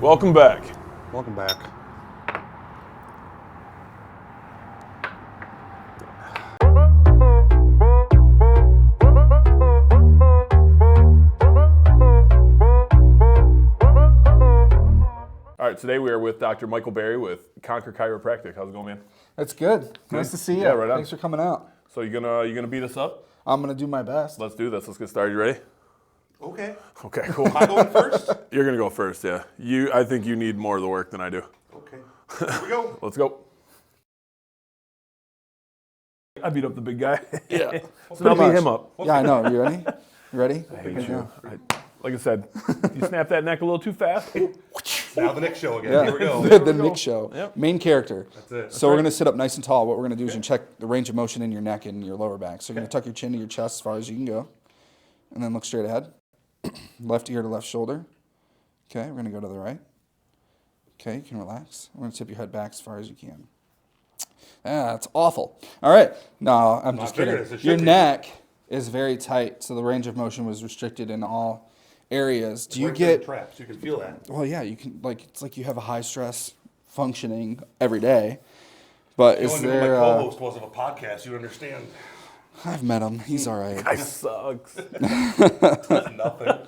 Welcome back. Welcome back. All right, today we are with Dr. Michael Berry with Conquer Chiropractic. How's it going, man? That's good. Nice to see you. Yeah, right on. Thanks for coming out. So you gonna beat us up? I'm gonna do my best. Let's do this. Let's get started. You ready? Okay. Okay, cool. Am I going first? You're gonna go first, yeah. I think you need more of the work than I do. Okay. Here we go. Let's go. I beat up the big guy. Yeah. So now beat him up. Yeah, I know. You ready? You ready? I hate you. Like I said, you snap that neck a little too fast. Now the next show again. Yeah. Here we go. The Nick Show. Yep. Main character. That's it. So we're gonna sit up nice and tall. What we're gonna do is you check the range of motion in your neck and your lower back. So you're gonna tuck your chin to your chest as far as you can go, and then look straight ahead. Left ear to left shoulder. Okay, we're gonna go to the right. Okay, you can relax. We're gonna tip your head back as far as you can. Ah, that's awful. All right, no, I'm just kidding. Your neck is very tight, so the range of motion was restricted in all areas. Do you get traps? You can feel that. Well, yeah, you can it's like you have a high stress functioning every day. But is there? My co-host was of a podcast. You understand? I've met him. He's all right. Guy sucks. Nothing.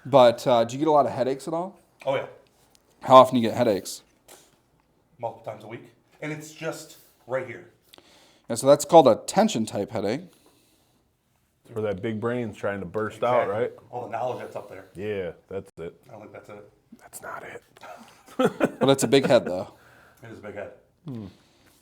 But do you get a lot of headaches at all? Oh yeah, How often do you get headaches? multiple times a week, and it's just right here. Yeah, so that's called a tension type headache. Where that big brain's trying to burst out, right? All the knowledge that's up there. Yeah, that's it. I don't think that's it. That's not it. But it's a big head though. It is a big head.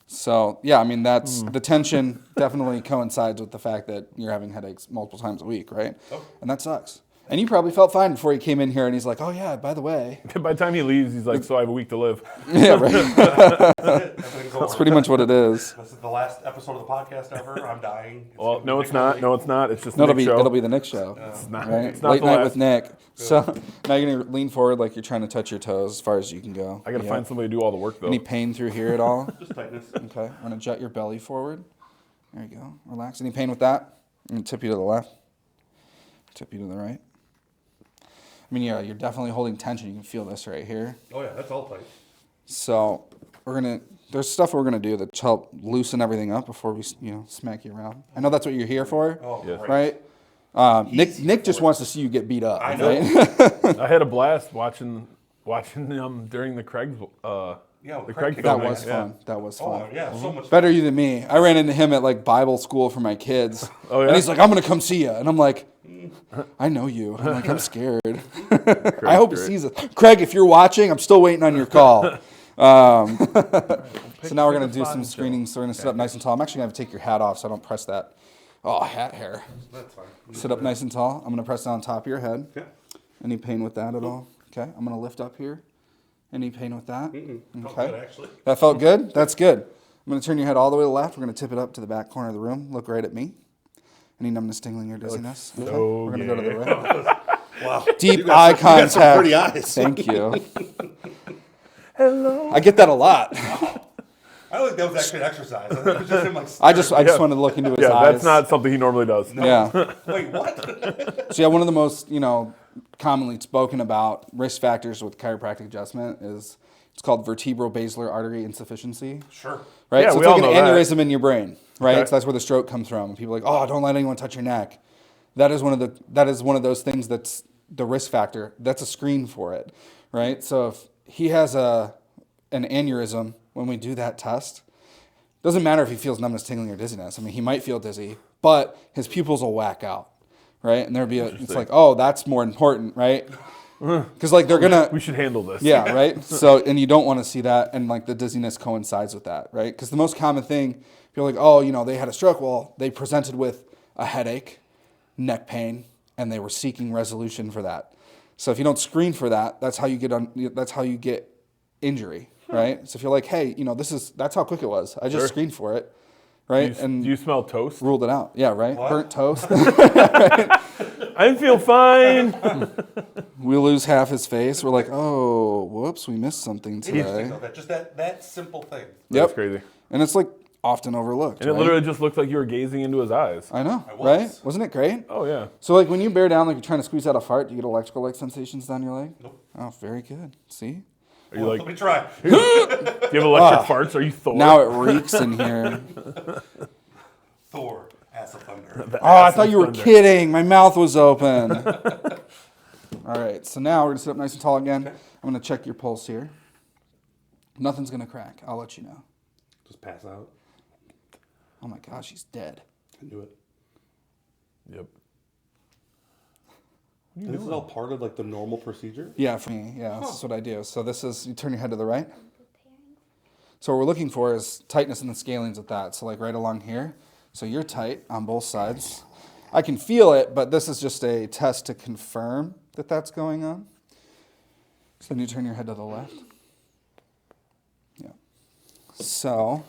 So yeah, I mean that's the tension definitely coincides with the fact that you're having headaches multiple times a week, right? Oh. And that sucks. And you probably felt fine before he came in here, and he's like, "Oh yeah, by the way." By the time he leaves, he's like, "So I have a week to live." Yeah, right. That's That's pretty much what it is. This is the last episode of the podcast ever. I'm dying. Well, no, it's not. No, it's not. It's just No, the Nick show. it'll be the Nick show. It's not. Right? It's not Late the night last. with Nick. So now you're gonna lean forward like you're trying to touch your toes as far as you can go. I gotta find somebody to do all the work though. Any pain through here at all? Just tightness. Okay. I'm gonna jet your belly forward. There you go. Relax. Any pain with that? I'm gonna tip you to the left. Tip you to the right. I mean, yeah, you're definitely holding tension. You can feel this right here. Oh yeah, that's all tight. So there's stuff we're gonna do that help loosen everything up before we, smack you around. I know that's what you're here for, Oh, Yeah. great. right? Nick just wants to see you get beat up. I know. Right? I had a blast watching them during the Craig's. Yeah, the Craig Craig That filming. was fun. That was fun. Oh yeah, so much. Better you than me. I ran into him at like Bible school for my kids. Oh, yeah? And he's like, "I'm gonna come see you," and I'm like, "I know you." I'm like, "I'm scared." I hope he sees it. Craig, if you're watching, I'm still waiting on your call. So now we're gonna do some screenings. So we're gonna sit up nice and tall. I'm actually gonna have to take your hat off so I don't press that. Oh, hat hair. That's fine. Sit up nice and tall. I'm gonna press down on top of your head. Yeah. Any pain with that at all? Okay. I'm gonna lift up here. Any pain with that? Felt Okay. good, actually. That felt good? That's good. I'm going to turn your head all the way to the left. We're going to tip it up to the back corner of the room. Look right at me. Any numbness, tingling, or dizziness? Okay. so We're going to go to the right. Wow. Deep eye You got some contact. pretty eyes. Thank you. Hello. I get that a lot. I don't think that was actually an exercise. I think it was just him like. I just wanted to look into his Yeah, eyes. that's not something he normally does. Yeah. Wait, what? So yeah, one of the most commonly spoken about risk factors with chiropractic adjustment is it's called vertebral basilar artery insufficiency. Sure. Right? Yeah, so we it's all like an know that. aneurysm in your brain, right? Okay. So that's where the stroke comes from. And people are like, "Oh, don't let anyone touch your neck." That is one of those things that's the risk factor. That's a screen for it, right? So if he has an aneurysm when we do that test, doesn't matter if he feels numbness, tingling, or dizziness. I mean, he might feel dizzy, but his pupils will whack out, right? And there'd be it's like, "Oh, that's more important," right? Because like they're gonna. We should handle this. Yeah, right? So, and you don't want to see that, and like the dizziness coincides with that, right? Because the most common thing, people are like, "Oh, they had a stroke." Well, they presented with a headache, neck pain, and they were seeking resolution for that. So if you don't screen for that, that's how you get injury, right? So if you're like, "Hey, that's how quick it was. I just Sure. screened for it," right? Do you smell toast? Ruled it out. Yeah, right? What? Burnt toast. I feel fine. We lose half his face. We're like, "Oh, whoopes, we missed something today." Interesting though, just that simple thing. Yep. That's crazy. And it's like often overlooked. And it literally just looked like you were gazing into his eyes. I know, I was. right? Wasn't it great? Oh, yeah. So like when you bear down like you're trying to squeeze out a fart, do you get electrical like sensations down your leg? Nope. Oh, very good. See? Are you like, Let me try. do you have electric farts? Are you Thor? Now it reeks in here. Thor, ass of thunder. Oh, I thought you were kidding. My mouth was open. All right, so now we're going to sit up nice and tall again. I'm going to check your pulse here. Nothing's going to crack. I'll let you know. Just pass out. Oh my gosh, he's dead. I knew it. Yep. This is all part of like the normal procedure? Yeah, for me. Yeah, this is what I do. So this is, you turn your head to the right. So what we're looking for is tightness in the scalenes with that. So like right along here. So you're tight on both sides. I can feel it, but this is just a test to confirm that that's going on. So then you turn your head to the left. Yeah. So,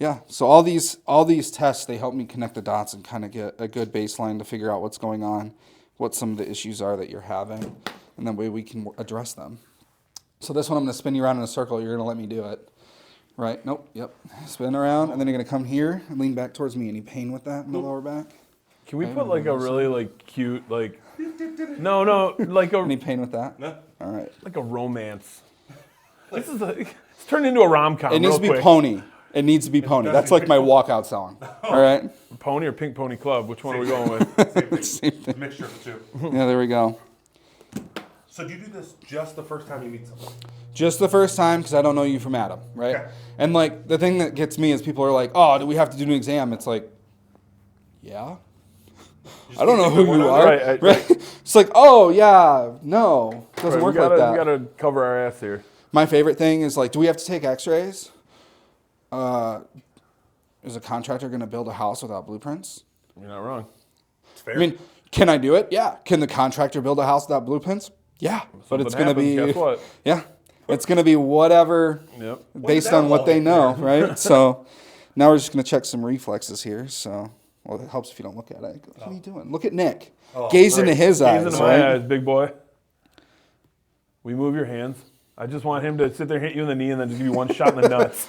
yeah. So all these tests, they help me connect the dots and kind of get a good baseline to figure out what's going on, what some of the issues are that you're having, and that way we can address them. So this one, I'm going to spin you around in a circle. You're going to let me do it. Right? Nope. Yep. Spin around, and then you're going to come here and lean back towards me. Any pain with that in the lower back? Can we put like a really like cute like no like a Any pain with that? No. All right. like a romance? This is it's turned into a rom-com. It needs to be quick. pony. It needs to be pony. That's like my walkout song. All right. Pony or Pink Pony Club? Which one are we going with? Same thing. A mixture of the two. Yeah, there we go. So do you do this just the first time you meet someone? Just the first time because I don't know you from Adam, right? Okay. And like the thing that gets me is people are like, "Oh, do we have to do an exam?" It's like, yeah. I don't know who you are. Right, Right? It's like, oh yeah, no, it doesn't Right, work we gotta, like that. We gotta cover our ass here. My favorite thing is like, do we have to take X-rays? Is a contractor going to build a house without blueprints? You're not wrong. It's fair. I mean, can I do it? Yeah. Can the contractor build a house without blueprints? Yeah. But it's going to Something be, happens, guess what? yeah, it's going to be whatever Yep. based on what they know, right? So now we're just going to check some reflexes here. So, well, it helps if you don't look at it. What are you doing? Look at Nick. Gaze into his eyes, Gaze into my right? eyes, big boy. We move your hands. I just want him to sit there, hit you in the knee, and then just give you one shot in the nuts.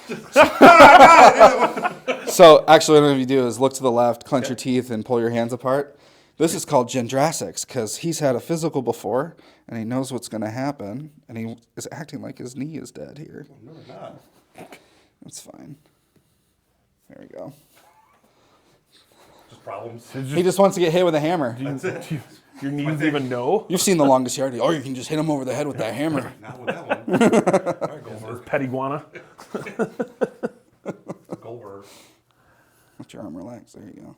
So actually, what you do is look to the left, clench your teeth, and pull your hands apart. This is called gendrasics because he's had a physical before, and he knows what's going to happen, and he is acting like his knee is dead here. No, we're not. That's fine. There we go. Just problems. He just wants to get hit with a hammer. That's it. Your knees even know? You've seen the longest yard. Oh, you can just hit him over the head with that hammer. Not with that one. All right, Goldberg. Pet iguana. Goldberg. Let your arm relax. There you go.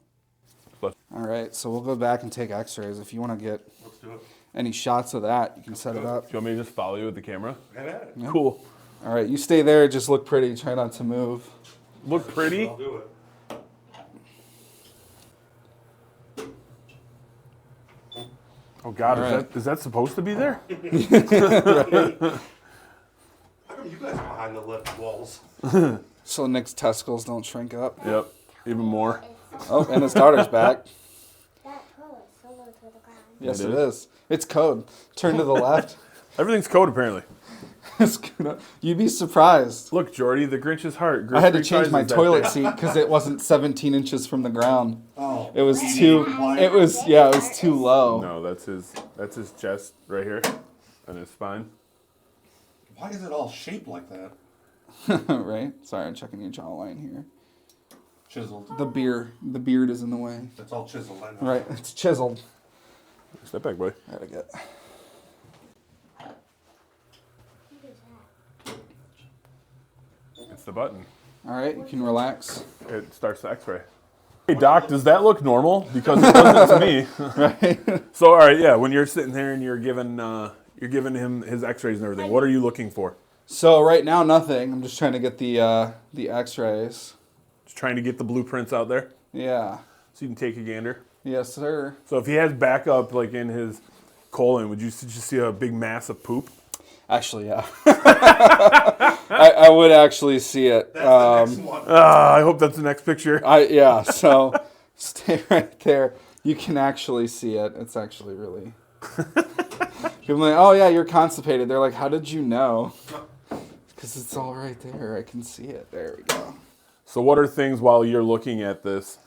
But- All right, so we'll go back and take x-rays. If you want to get Let's do it. any shots of that, you can set it up. Do you want me to just follow you with the camera? Have at it. Cool. All right, you stay there. Just look pretty. Try not to move. Look pretty. I'll do it. Oh God, All right. is that supposed to be there? How come you guys are behind the left walls? So Nick's testicles don't shrink up. Yep. Even more. Oh, and his daughter's back. That toilet's so low to the ground. Yes, It it is. It's code. Turn to the left. Everything's code apparently. It's gonna, you'd be surprised. Look, Jordy, the Grinch's heart. I had to change my toilet seat because it wasn't 17 inches from the ground. Oh. It was too. It was too low. No, that's his chest right here, and his spine. Why is it all shaped like that? Right? Sorry, I'm checking your jawline here. Chiseled. The beard is in the way. That's all chiseled. I know. Right, it's chiseled. Step back, boy. Gotta get. It's the button. All right, you can relax. It starts the X-ray. Hey, Doc, does that look normal? Because it doesn't to me. Right. So, all right, yeah. When you're sitting there and you're giving him his X-rays and everything, what are you looking for? So right now, nothing. I'm just trying to get the X-rays. Just trying to get the blueprints out there Yeah. so you can take a gander. Yes, sir. So if he has backup like in his colon, would you just see a big mass of poop? Actually, yeah. I would actually see it. That's the next one. I hope that's the next picture. Yeah. So stay right there. You can actually see it. It's actually really. People are like, oh yeah, you're constipated. They're like, how did you know? Because it's all right there. I can see it. There we go. So what are things while you're looking at this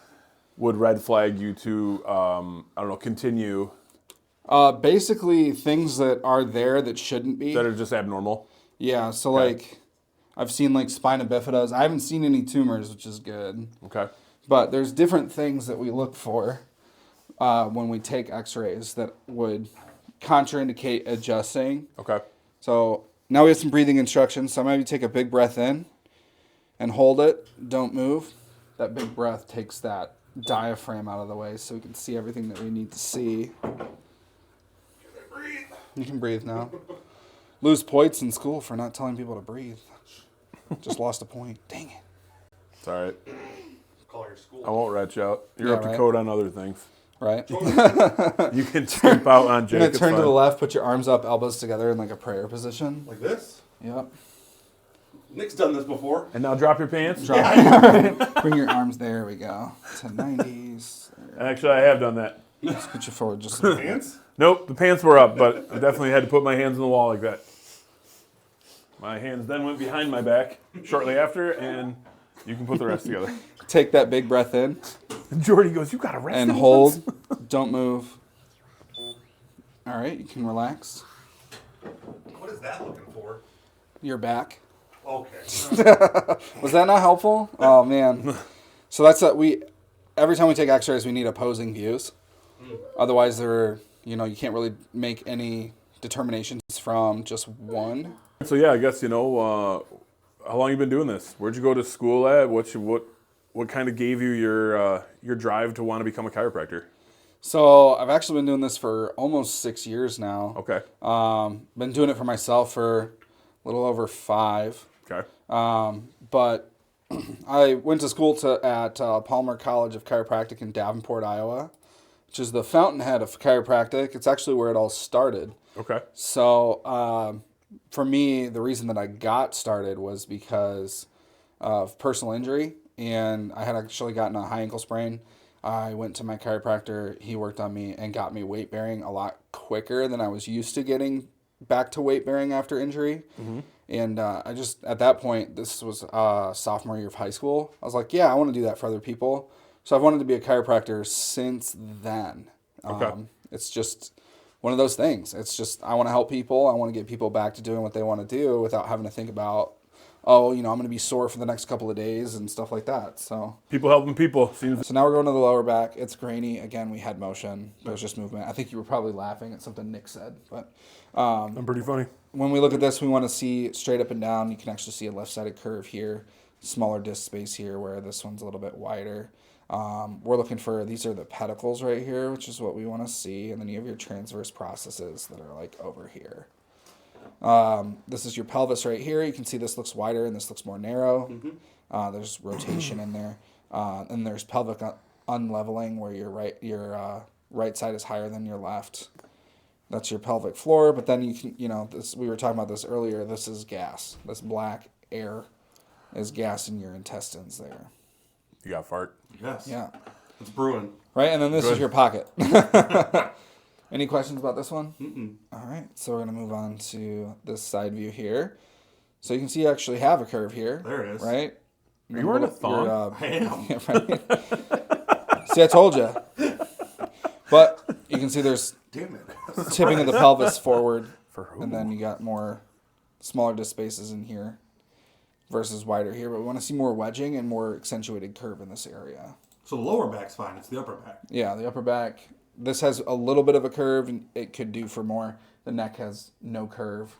would red flag you to, I don't know, continue Basically, things that are there that shouldn't be. that are just abnormal? Yeah, so Okay. like, I've seen like spina bifidas. I haven't seen any tumors, which is good. Okay. But there's different things that we look for when we take x-rays that would contraindicate adjusting. Okay. So now we have some breathing instructions. So maybe take a big breath in and hold it. Don't move. That big breath takes that diaphragm out of the way so we can see everything that we need to see. You can breathe now. Lose points in school for not telling people to breathe. Just lost a point. Dang it. It's all right. Call your school. I won't rat you out. You're Yeah, up to right. code on other things. Right? You can skip out on Jake. You're going it's to turn to fine. the left, put your arms up, elbows together in like a prayer position. Like this? Yep. Nick's done this before. And now drop your pants. Bring your arms. There we go. To 90s. Actually, I have done that. Just put you forward just a little bit. Pants? Nope, the pants were up, but I definitely had to put my hands on the wall like that. My hands then went behind my back shortly after, and you can put the rest together. Take that big breath in Jordy goes, you got to rest and in hold. Don't move. All right, you can relax. What is that looking for? Your back. Okay. Was that not helpful? Oh man. So that's every time we take x-rays we need opposing views. Otherwise you can't really make any determinations from just one. So yeah, I guess, how long you been doing this? Where'd you go to school at? What kind of gave you your drive to want to become a chiropractor? So I've actually been doing this for almost 6 years now. Okay. Been doing it for myself for a little over 5. Okay. But I went to school at Palmer College of Chiropractic in Davenport, Iowa, which is the fountainhead of chiropractic. It's actually where it all started. Okay. So for me, the reason that I got started was because of personal injury, and I had actually gotten a high ankle sprain. I went to my chiropractor. He worked on me and got me weight bearing a lot quicker than I was used to getting back to weight bearing after injury. Mm-hmm. And I just, at that point, this was sophomore year of high school. I was like, yeah, I want to do that for other people. So I've wanted to be a chiropractor since then. Okay. It's just one of those things. It's just, I want to help people. I want to get people back to doing what they want to do without having to think about, I'm going to be sore for the next couple of days and stuff like that. So People helping people. Seems now we're going to the lower back. It's grainy. Again, we had motion. There's just movement. I think you were probably laughing at something Nick said. But I'm pretty funny. when we look at this, we want to see straight up and down. You can actually see a left-sided curve here, smaller disc space here, where this one's a little bit wider. We're looking for, these are the pedicles right here, which is what we want to see. And then you have your transverse processes that are like over here. This is your pelvis right here. You can see this looks wider and this looks more narrow. Mm-hmm. There's rotation in there. And there's pelvic unleveling where your right side is higher than your left. That's your pelvic floor. But then you can, this, we were talking about this earlier. This is gas. This black air is gas in your intestines there. You got fart. Yes. Yeah. It's brewing. Right. And then this Good. is your pocket. Any questions about this one? Mm-mm. All right, so we're going to move on to this side view here. So you can see you actually have a curve here. There it is. Right? Are you wearing a thong? I am. Yeah, right. See, I told you. But you can see there's Damn it. tipping of the pelvis forward. For who? And then you got more smaller disc spaces in here versus wider here. But we want to see more wedging and more accentuated curve in this area. So the lower back's fine. It's the upper back. Yeah, the upper back. This has a little bit of a curve, and it could do for more. The neck has no curve.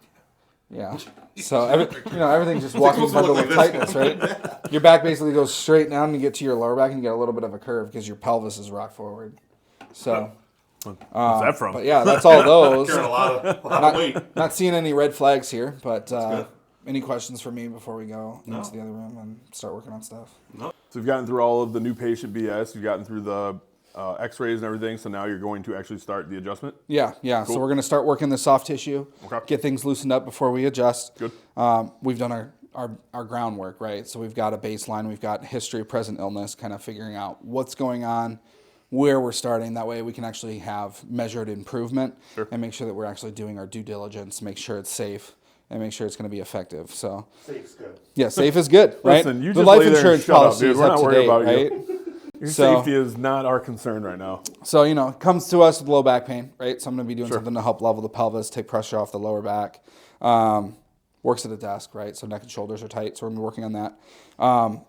Yeah. So everything's just walking supposed to bundle look of like tightness, right? Your back basically goes straight down, and you get to your lower back, and you get a little bit of a curve because your pelvis is rock forward. So, What's that from? but yeah, that's all those. Carrying a lot of weight. Not seeing any red flags here, but any questions for me before we go into the other room and start working on stuff? So you've gotten through all of the new patient BS. You've gotten through the x-rays and everything. So now you're going to actually start the adjustment? Yeah. Cool. So we're going to start working the soft tissue, Okay. get things loosened up before we adjust. Good. We've done our groundwork, right? So we've got a baseline. We've got history of present illness, kind of figuring out what's going on, where we're starting. That way we can actually have measured improvement Sure. and make sure that we're actually doing our due diligence, make sure it's safe, and make sure it's going to be effective. So, Safe's good. yeah, safe is good, right? Listen, you the just life lay there and insurance shut up, policy dude. is We're up not to worried date, about right? you. Your So- safety is not our concern right now. So, it comes to us with low back pain, right? So I'm going to be doing Sure. something to help level the pelvis, take pressure off the lower back. Works at a desk, right? So neck and shoulders are tight, so we're going to be working on that.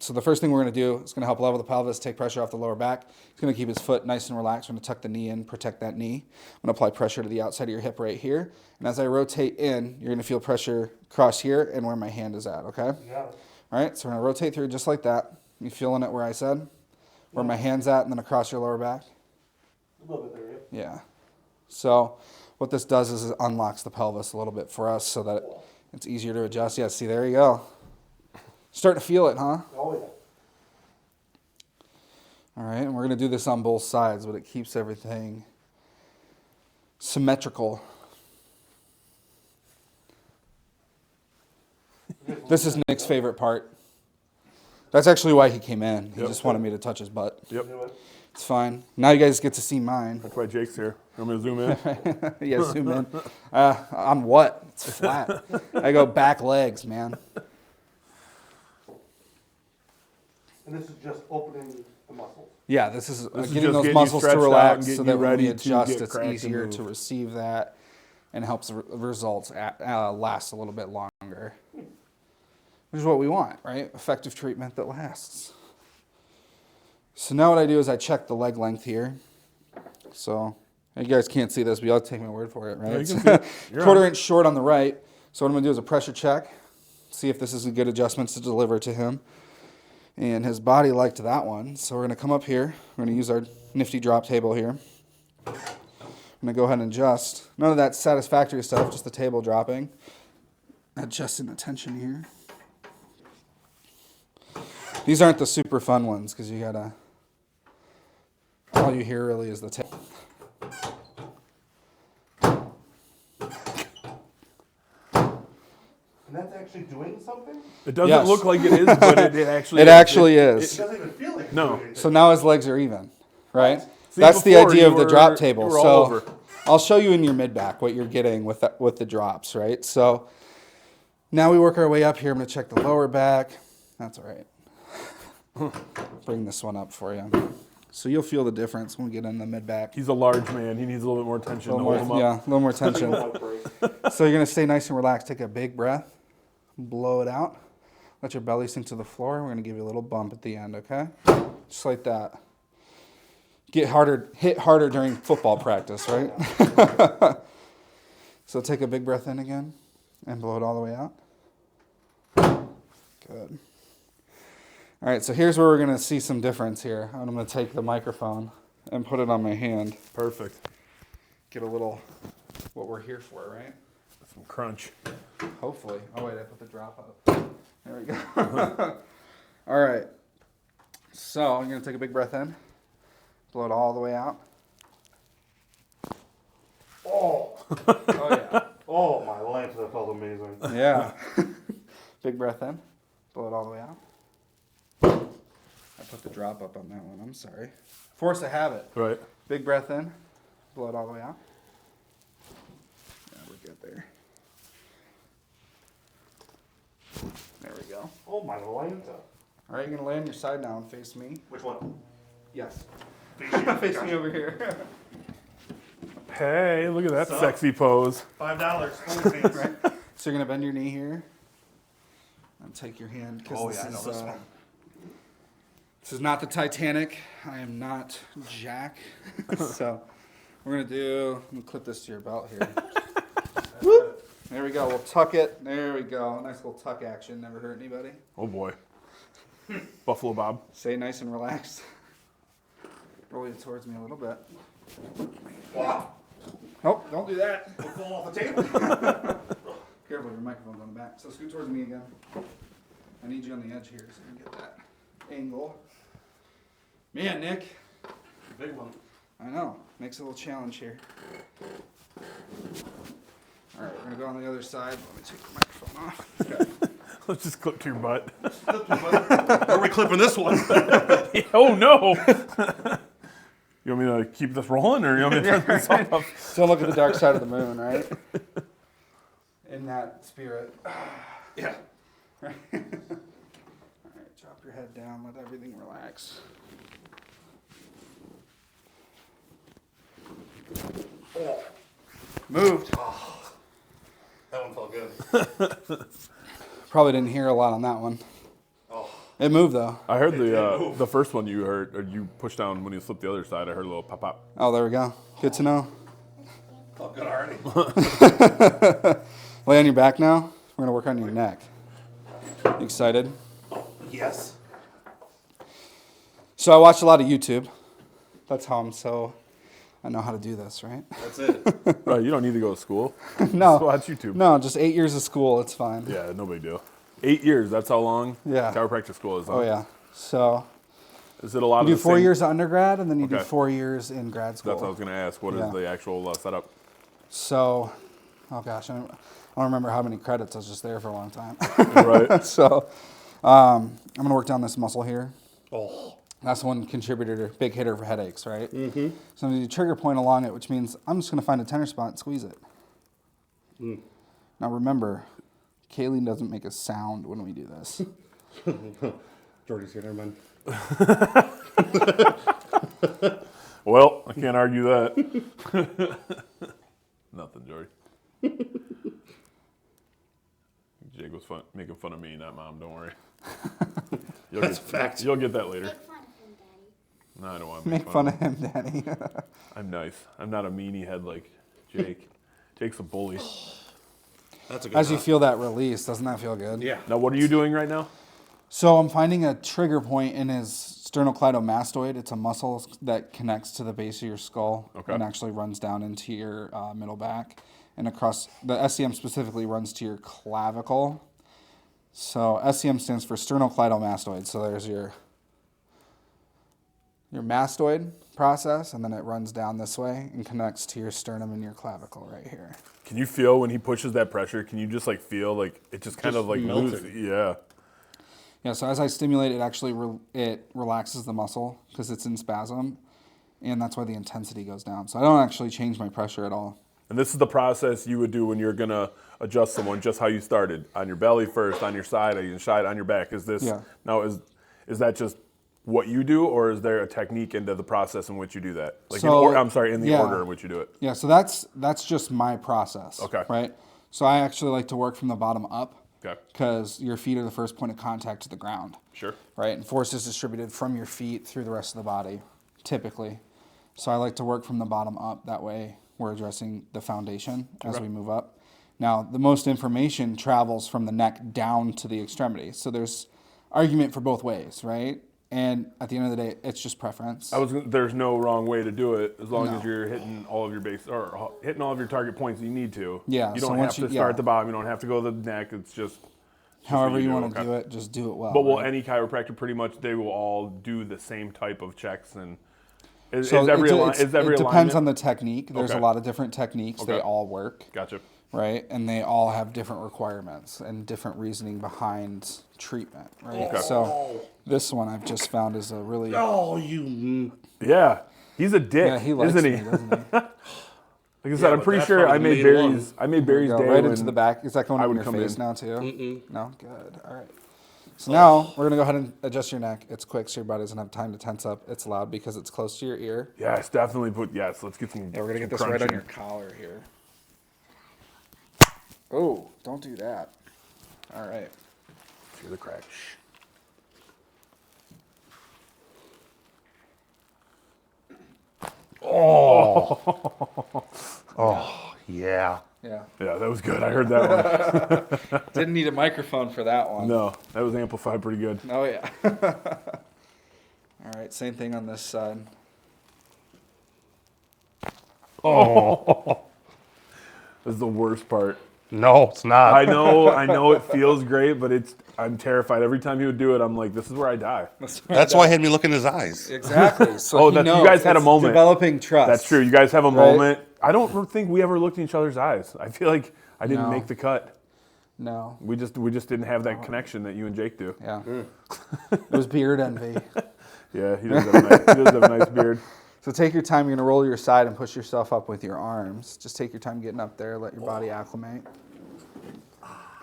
So the first thing we're going to do is going to help level the pelvis, take pressure off the lower back. He's going to keep his foot nice and relaxed. We're going to tuck the knee in, protect that knee. I'm going to apply pressure to the outside of your hip right here. And as I rotate in, you're going to feel pressure across here and where my hand is at, okay? Yeah. All right, so we're going to rotate through just like that. You feeling it where I said? Where my hand's at and then across your lower back? A little bit there, yep. Yeah. So what this does is it unlocks the pelvis a little bit for us so that it's easier to adjust. Yeah, see, there you go. Starting to feel it, huh? Oh, yeah. All right, and we're going to do this on both sides, but it keeps everything symmetrical. This is Nick's favorite part. That's actually why he came in. He just wanted me to touch his butt. Yep. It's fine. Now you guys get to see mine. That's why Jake's here. I'm going to zoom in. Yeah, zoom in. On what? It's flat. I go back legs, man. And this is just opening the muscles. Yeah, this is This is getting just those getting you muscles to stretched out relax and so getting that you when ready we to adjust, get it's cracked and easier move. to receive that and helps the results last a little bit longer. Which is what we want, right? Effective treatment that lasts. So now what I do is I check the leg length here. So you guys can't see this, but you'll take my word for it, right? No, you It's can see it. You're quarter on. inch short on the right. So what I'm going to do is a pressure check, see if this is a good adjustment to deliver to him. And his body liked that one. So we're going to come up here. We're going to use our nifty drop table here. I'm going to go ahead and adjust. None of that satisfactory stuff, just the table dropping. Adjusting the tension here. These aren't the super fun ones because you got to, all you hear really is the table. And that's actually doing something? It doesn't Yes. look like it is, but it actually It is. actually It is. doesn't even feel like it's No. doing anything. So now his legs are even, right? See, That's the before idea you of the were- drop you table. were all So over. I'll show you in your mid back what you're getting with the drops, right? So now we work our way up here. I'm going to check the lower back. That's all right. Bring this one up for you. So you'll feel the difference when we get in the mid back. He's a large man. He needs a little bit more tension to hold him up. Yeah, a little more tension. Like break. So you're going to stay nice and relaxed. Take a big breath. Blow it out. Let your belly sink to the floor. We're going to give you a little bump at the end, okay? Just like that. Hit harder during football practice, right? So take a big breath in again and blow it all the way out. Good. All right, so here's where we're going to see some difference here. I'm going to take the microphone and put it on my hand. Perfect. Get a little what we're here for, right? Some crunch. Hopefully. Oh, wait, I put the drop up. There we go. All right. So I'm going to take a big breath in. Blow it all the way out. Oh, Oh, yeah. oh my life, that felt amazing. Yeah. Big breath in. Blow it all the way out. I put the drop up on that one. I'm sorry. Force of habit. Right. Big breath in. Blow it all the way out. Yeah, we're good there. There we go. Oh my Lanta. All right, you're going to lay on your side now and face me. Which one? Yes. Face Me over here. Hey, look at that Sup? sexy pose. $5. Only face. So you're going to bend your knee here and take your hand. 'Cause Oh this yeah, I know is, this one. This is not the Titanic. I am not Jack. So we're going to I'm going to clip this to your belt here. Whoop. There we go. We'll tuck it. There we go. Nice little tuck action. Never hurt anybody. Oh boy. Buffalo Bob. Stay nice and relaxed. Roll it towards me a little bit. Wow. Nope, don't do that. We'll fall off the table. Careful, your microphone's on the back. So scoot towards me again. I need you on the edge here so you can get that angle. Man, Nick. Big one. I know. Makes it a little challenge here. All right, we're going to go on the other side. Let me take the microphone off. Okay. Let's just clip to your butt. Where are we clipping this one? Oh no! You want me to keep this rolling, or you want me to turn this off? Don't look at the dark side of the moon, right? in that spirit. Yeah. All right, drop your head down, let everything relax. Moved. That one felt good. Probably didn't hear a lot on that one. Oh. It moved though. I heard the first one you heard, or you pushed down when you flipped the other side. I heard a little pop pop. Oh, there we go. Good to know. Felt good already. Lay on your back now. We're gonna work on your neck. You excited? Yes. So I watch a lot of YouTube. That's how I know how to do this, right? That's it. Right, you don't need to go to school. No. Just watch YouTube. No, just 8 years of school. It's fine. Yeah, no big deal. 8 years, that's how long Yeah. chiropractic school is. Huh? Oh yeah. So Is it a lot you of do the 4 same- years of undergrad, and then you do Okay. 4 years in grad school. That's what I was going to ask. What is Yeah. the actual setup? So, oh gosh, I don't remember how many credits. I was just there for a long time. Right. So, I'm gonna work down this muscle here. Oh. That's one contributor, big hitter for headaches, right? Mm-hmm. So I'm gonna do trigger point along it, which means I'm just gonna find a tender spot and squeeze it. Now remember, Kayleen doesn't make a sound when we do this. Jordy's here, never mind. Well, I can't argue that. Nothing, Jordy. Jake was making fun of me, not Mom. Don't worry. That's a fact. You'll get that later. Make fun of him, Daddy. No, I don't want to Make fun of him, Daddy. I'm nice. I'm not a meanie head like Jake. Jake's a bully. That's a good As you one. feel that release, doesn't that feel good? Yeah. Now, what are you doing right now? So I'm finding a trigger point in his sternocleidomastoid. It's a muscle that connects to the base of your skull Okay. and actually runs down into your middle back and across. The SCM specifically runs to your clavicle. So SCM stands for sternocleidomastoid. So there's your mastoid process, and then it runs down this way and connects to your sternum and your clavicle right here. Can you feel when he pushes that pressure? Can you just like feel like it just kind of like moves? melting. Yeah. Yeah, so as I stimulate, it actually it relaxes the muscle because it's in spasm, and that's why the intensity goes down. So I don't actually change my pressure at all. And this is the process you would do when you're gonna adjust someone, just how you started on your belly first, on your side, on your back. Is this Yeah. now is that just what you do, or is there a technique into the process in which you do that? Like So, in the yeah. order in which you do it. Yeah, so that's just my process. Okay. Right? So I actually like to work from the bottom up Okay. because your feet are the first point of contact to the ground. Sure. Right? And force is distributed from your feet through the rest of the body, typically. So I like to work from the bottom up. That way we're addressing the foundation as we move up. Now, the most information travels from the neck down to the extremity. So there's argument for both ways, right? And at the end of the day, it's just preference. There's no wrong way to do it as long No. as you're hitting all of your hitting all of your target points you need to. Yeah, You so don't have once to you- start yeah. at the bottom. You don't have to go to the neck. It's just However what you do, want to okay. do it, just do it well. But will right? any chiropractor pretty much they will all do the same type of checks and is So every it is every depends alignment? on the technique. There's Okay. a lot of different techniques. They Okay. all work, Gotcha. right? And they all have different requirements and different reasoning behind treatment, right? Okay. So this one I've just found is a really Oh, you. Yeah, he's a dick, yeah, he likes isn't me, he? doesn't he? Like I said, I'm but pretty that's sure probably I the made main Barry's. I made Barry's Go day right when into the back. Is that going I up in would your come face in. now too? No, good. All right. So now we're gonna go ahead and adjust your neck. It's quick, so your body doesn't have time to tense up. It's loud because it's close to your ear. Yes, definitely put yes. Let's get some. Yeah, we're gonna get this some right on crunching. your collar here. Oh, don't do that. All right. Hear the crack. Oh, yeah. Yeah. Yeah, that was good. I heard that one. Didn't need a microphone for that one. No, that was amplified pretty good. Oh yeah. All right, same thing on this side. This is the worst part. No, it's not. I know it feels great, but I'm terrified. Every time he would do it, I'm like, this is where I die. That's why I had me look in his eyes. Exactly. So Oh, he you knows guys had a it's moment. Developing trust. That's true. You guys have a moment. I don't think we ever looked in each other's eyes. I feel like I didn't No. make the cut. No. We just didn't have that connection that you and Jake do. Yeah. It was beard envy. Yeah, he does have a nice beard. So take your time. You're gonna roll to your side and push yourself up with your arms. Just take your time getting up there. Let your body acclimate.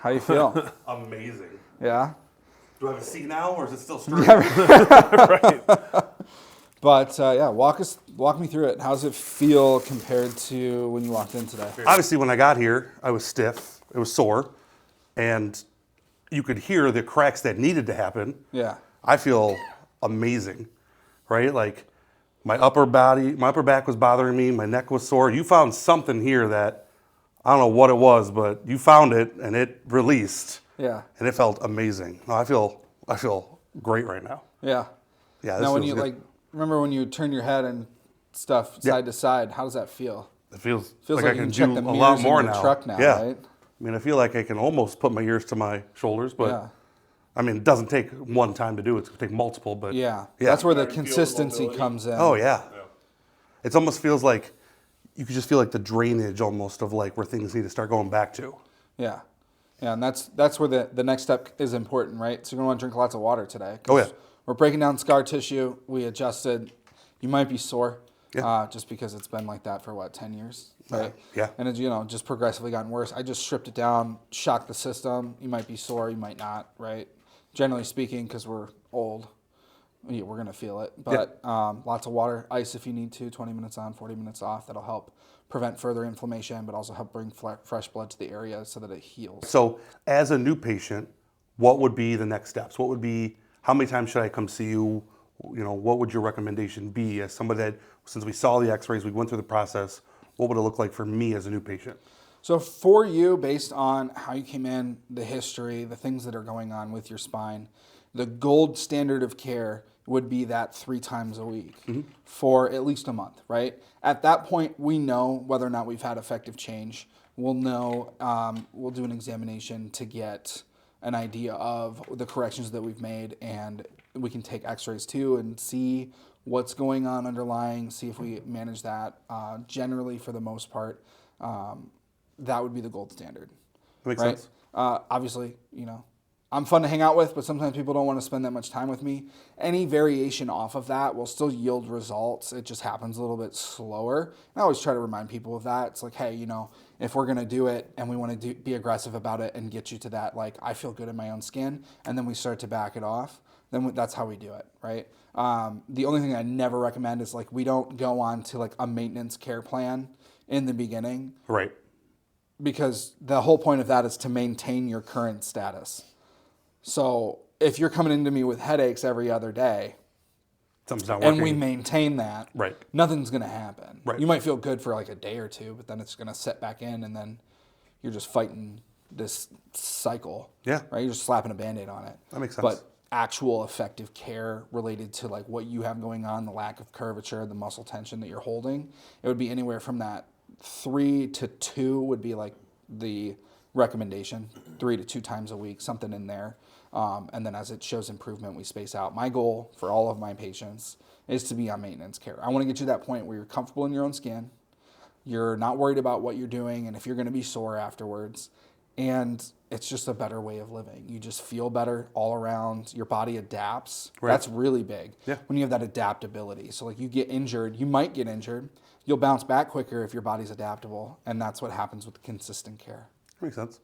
How you feel? Amazing. Yeah? Do I have a seat now, or is it still straight? Right. But yeah, walk me through it. How does it feel compared to when you walked in today? Obviously, when I got here, I was stiff. It was sore. And you could hear the cracks that needed to happen. Yeah. I feel amazing, right? Like my upper back was bothering me. My neck was sore. You found something here that, I don't know what it was, but you found it and it released. Yeah. And it felt amazing. No, I feel great right now. Yeah. Yeah. This Now, when feels you good. like, remember when you turn your head and stuff side to side? How does that feel? It feels Feels like I you can check do the a mirrors lot in more your now. truck now, Yeah. right? I mean, I feel like I can almost put my ears to my shoulders, but Yeah. I mean, it doesn't take one time to do it. It's going to take multiple, but Yeah. That's where the Already feel the consistency mobility. comes in. oh yeah. It almost feels like you could just feel like the drainage almost of like where things need to start going back to. Yeah. Yeah, and that's where the next step is important, right? So you're going to want to drink lots of water today. 'Cause Oh, yeah. We're breaking down scar tissue. We adjusted. You might be sore Yeah. just because it's been like that for, 10 years, right? Yeah. And it's, just progressively gotten worse. I just stripped it down, shocked the system. You might be sore, you might not, right? Generally speaking, because we're old, we're going to feel it. But lots of water, ice if you need to, 20 minutes on, 40 minutes off. That'll help prevent further inflammation, but also help bring fresh blood to the area so that it heals. So as a new patient, what would be the next steps? What would be, how many times should I come see you? What would your recommendation be as somebody that, since we saw the x-rays, we went through the process, what would it look like for me as a new patient? So for you, based on how you came in, the history, the things that are going on with your spine, the gold standard of care would be that 3 times a week for at least a month, right? At that point, we know whether or not we've had effective change. We'll know, we'll do an examination to get an idea of the corrections that we've made, and we can take x-rays too and see what's going on underlying, see if we manage that. Generally, for the most part, that would be the gold standard. That makes right? sense. Obviously, I'm fun to hang out with, but sometimes people don't want to spend that much time with me. Any variation off of that will still yield results. It just happens a little bit slower. I always try to remind people of that. It's like, hey, if we're going to do it and we want to be aggressive about it and get you to that, like, I feel good in my own skin, and then we start to back it off, then that's how we do it, right? The only thing I never recommend is, like, we don't go on to, like, a maintenance care plan in the beginning. Right. Because the whole point of that is to maintain your current status. So if you're coming into me with headaches every other day, Something's not working. and we maintain that, Right. nothing's going to happen. Right. You might feel good for like a day or two, but then it's going to set back in, and then you're just fighting this cycle. Yeah. Right? You're just slapping a Band-Aid on it. That makes sense. But actual effective care related to like what you have going on, the lack of curvature, the muscle tension that you're holding, it would be anywhere from that 3 to 2 would be like the recommendation, 3 to 2 times a week, something in there. And then as it shows improvement, we space out. My goal for all of my patients is to be on maintenance care. I want to get you to that point where you're comfortable in your own skin. You're not worried about what you're doing and if you're going to be sore afterwards. And it's just a better way of living. You just feel better all around. Your body adapts. Right. That's really big. Yeah. When you have that adaptability. So like you get injured, you might get injured. You'll bounce back quicker if your body's adaptable. And that's what happens with consistent care. Makes sense.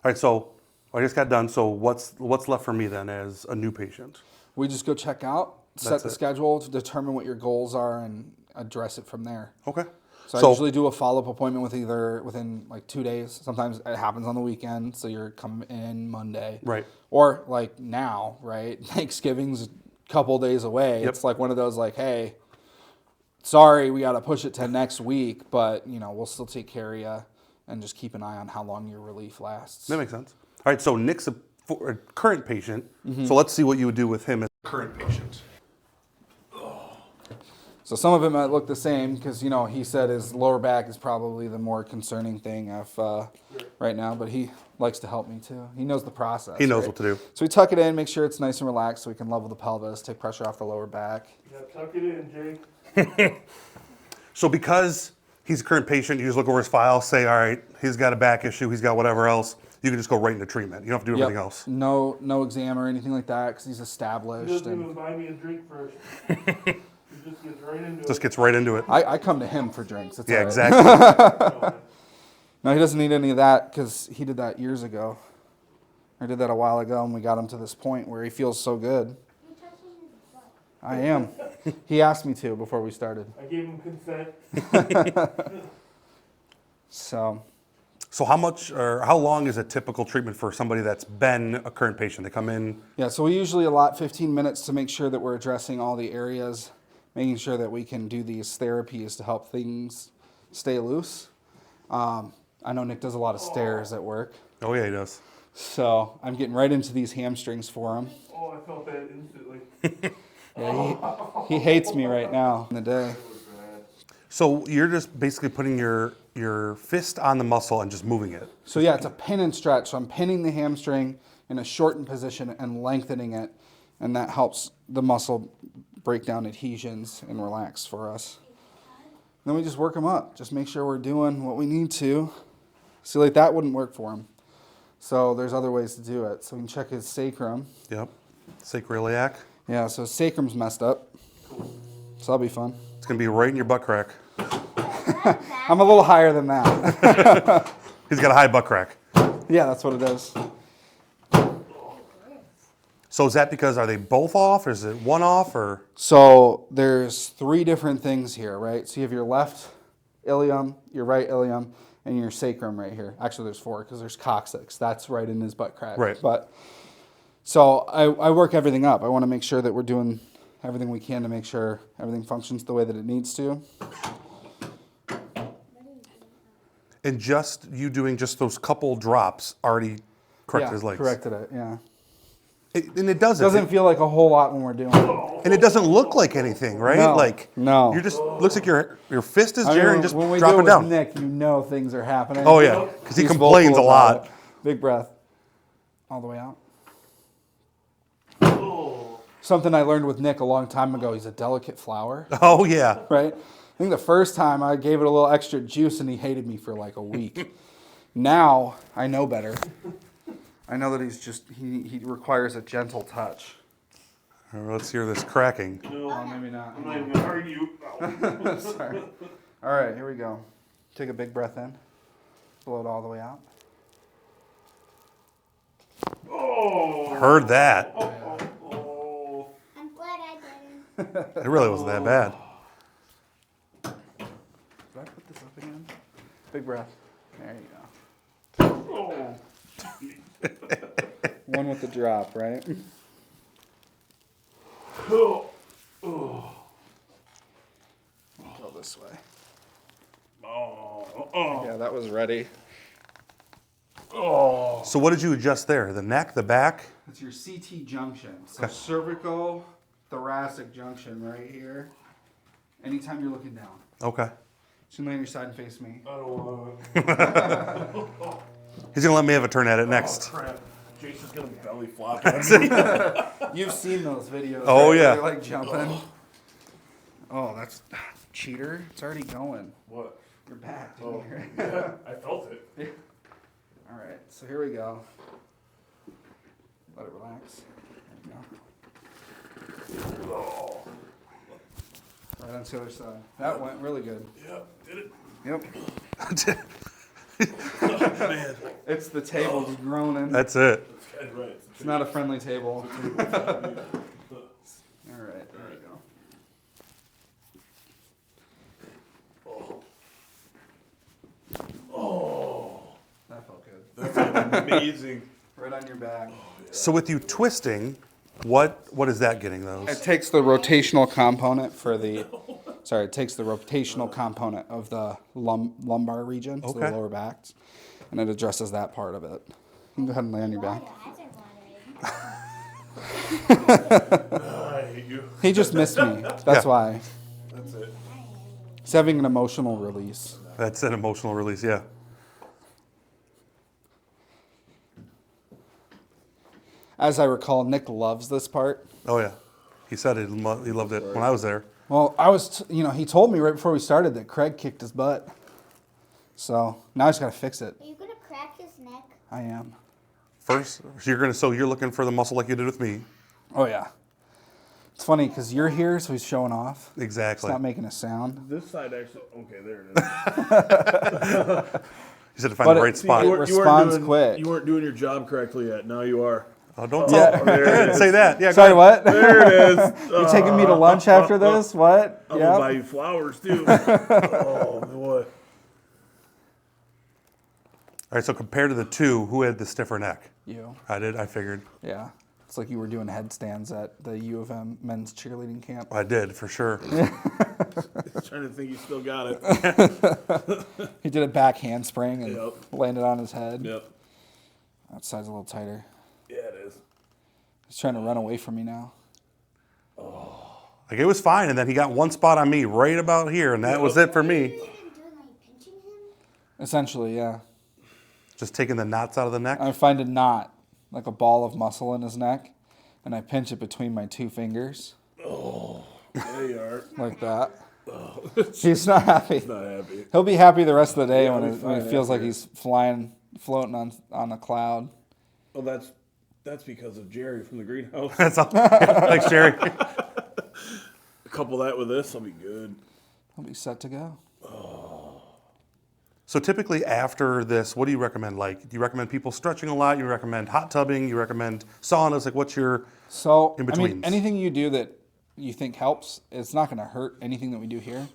All right, so I just got done. So what's left for me then as a new patient? We just go check out, set That's the it. schedule, to determine what your goals are, and address it from there. Okay. So I usually do a follow-up appointment with either within like 2 days. Sometimes it happens on the weekend, so you're coming in Monday. Right. Or like now, right? Thanksgiving's a couple days away. Yep. It's like one of those like, hey, sorry, we got to push it to next week, but we'll still take care of you and just keep an eye on how long your relief lasts. That makes sense. All right, so Nick's a current patient. Mm-hmm. So let's see what you would do with him as a current patient. So some of it might look the same because, he said his lower back is probably the more concerning thing right now, but he likes to help me too. He knows the process. He knows right? what to do. So we tuck it in, make sure it's nice and relaxed so we can level the pelvis, take pressure off the lower back. Yeah, tuck it in, Jake. So because he's a current patient, you just look over his file, say, all right, he's got a back issue, he's got whatever else. You can just go right into treatment. You don't have to do everything else. No exam or anything like that because he's established. He doesn't And even buy me a drink first. He just gets right into Just it. gets right into it. I come to him for drinks. It's Yeah, all right. exactly. No, he doesn't need any of that because he did that years ago. I did that a while ago, and we got him to this point where he feels so good. You're touching his butt. I am. He asked me to before we started. I gave him consent. So, how much or how long is a typical treatment for somebody that's been a current patient? They come in. yeah, so we usually allot 15 minutes to make sure that we're addressing all the areas, making sure that we can do these therapies to help things stay loose. I know Nick does a lot of stairs at work, Oh yeah, he does. so I'm getting right into these hamstrings for him. Oh, I felt that instantly. Yeah, he hates me right now in the day. So you're just basically putting your fist on the muscle and just moving it. So yeah, it's a pin and stretch. So I'm pinning the hamstring in a shortened position and lengthening it, and that helps the muscle break down adhesions and relax for us. Then we just work them up. Just make sure we're doing what we need to. See, like that wouldn't work for him. So there's other ways to do it. So we can check his sacrum. Yep. Sacroiliac. Yeah, so his sacrum's messed up. So that'll be fun. It's gonna be right in your butt crack. I'm a little higher than that. He's got a high butt crack. Yeah, that's what it is. So is that because are they both off, or is it one off, or? So there's 3 different things here, right? So you have your left ilium, your right ilium, and your sacrum right here. Actually, there's 4 because there's coccyx. That's right in his butt crack. Right. But so I work everything up. I want to make sure that we're doing everything we can to make sure everything functions the way that it needs to. And just you doing just those couple drops already corrected Yeah, his legs. corrected it. Yeah. And it doesn't. Doesn't feel like a whole lot when we're doing it. And it doesn't look like anything, right? No, Like no. You're just looks like your fist is I mean, there and just when we drop do it it down. with Nick, you know things are happening. Oh yeah, because he He's complains a vocal lot. about it. Big breath. All the way out. Something I learned with Nick a long time ago. He's a delicate flower, Oh yeah. right? I think the first time I gave it a little extra juice and he hated me for like a week. Now I know better. I know that he requires a gentle touch. Let's hear this cracking. No, Oh, maybe not. I'm not even gonna argue. Sorry. All right, here we go. Take a big breath in. Blow it all the way out. Oh. Heard that. Oh. I'm glad I didn't. It really wasn't that bad. Did I put this up again? Big breath. There you go. Oh. One with the drop, right? Oh. Oh. Go this way. Oh. Oh. Yeah, that was ready. Oh. So what did you adjust there? The neck, the back? It's your CT junction. So cervical, thoracic junction right here. Anytime you're looking down. Okay. So you lay on your side and face me. I don't want He's gonna let me have a turn at it next. crap. Jason's gonna belly flop. You've seen those videos. Oh, right? yeah. They're like jumping. Oh, that's cheater. It's already going. What? Your back. Oh. Here. Yeah, I felt it. All right, so here we go. Let it relax. There we go. Oh. Right on the other side. That went really good. Yeah, did it. Yep. Man, It's the table just groaning. That's it. this guy's right. It's not a friendly table. All right, there we go. Oh, That felt good. that's amazing. Right on your back. So with you twisting, what is that getting It those? takes the rotational component for the. Sorry, it takes the rotational component of the lumbar region, so the Okay. lower back, and it addresses that part of it. You can go ahead and lay on your back. Your eyes are watering. I hate you. He just missed me. That's Yeah. why. That's it. He's having an emotional release. That's an emotional release, yeah. As I recall, Nick loves this part. Oh yeah. He said he loved it when I was there. Well, he told me right before we started that Craig kicked his butt. So now I just got to fix it. Are you gonna crack his neck? I am. First, so you're looking for the muscle like you did with me. Oh, yeah. It's funny because you're here, so he's showing off. It's Exactly. not making a sound. This side actually. Okay, there it is. You said to find But the it- right spot. you were- responds quick. You weren't doing your job correctly yet. Now you are. Oh, don't tell. there it is. Say that. Yeah. Sorry, go what? There it is. You taking me to lunch after this? What? I'm gonna buy Yeah. you flowers too. Oh boy. All right. So compared to the two, who had the stiffer neck? You. I did. I figured. Yeah. It's like you were doing headstands at the U of M men's cheerleading camp. I did for sure. Trying to think you still got it. He did a back handspring and Yep. landed on his head. Yep. That side's a little tighter. Yeah, it is. He's trying to run away from me now. Like it was fine, and then he got one spot on me right about here, and that was it for me. What are you doing? Like pinching him? Essentially, yeah. Just taking the knots out of the neck. I find a knot, like a ball of muscle in his neck, and I pinch it between my two fingers, There you are. like that. He's not happy. Not happy. He'll be happy the rest of the day Yeah, when, he'll be when he fine feels like after. he's floating on a cloud. Well, that's because of Jerry from the greenhouse. That's all. Thanks, Jerry. Couple that with this, I'll be good. He'll be set to go. So typically after this, what do you recommend? Like, do you recommend people stretching a lot? You recommend hot tubbing? You recommend saunas? Like, what's your So, I In-betweens. mean, anything you do that you think helps, it's not going to hurt anything that we do here.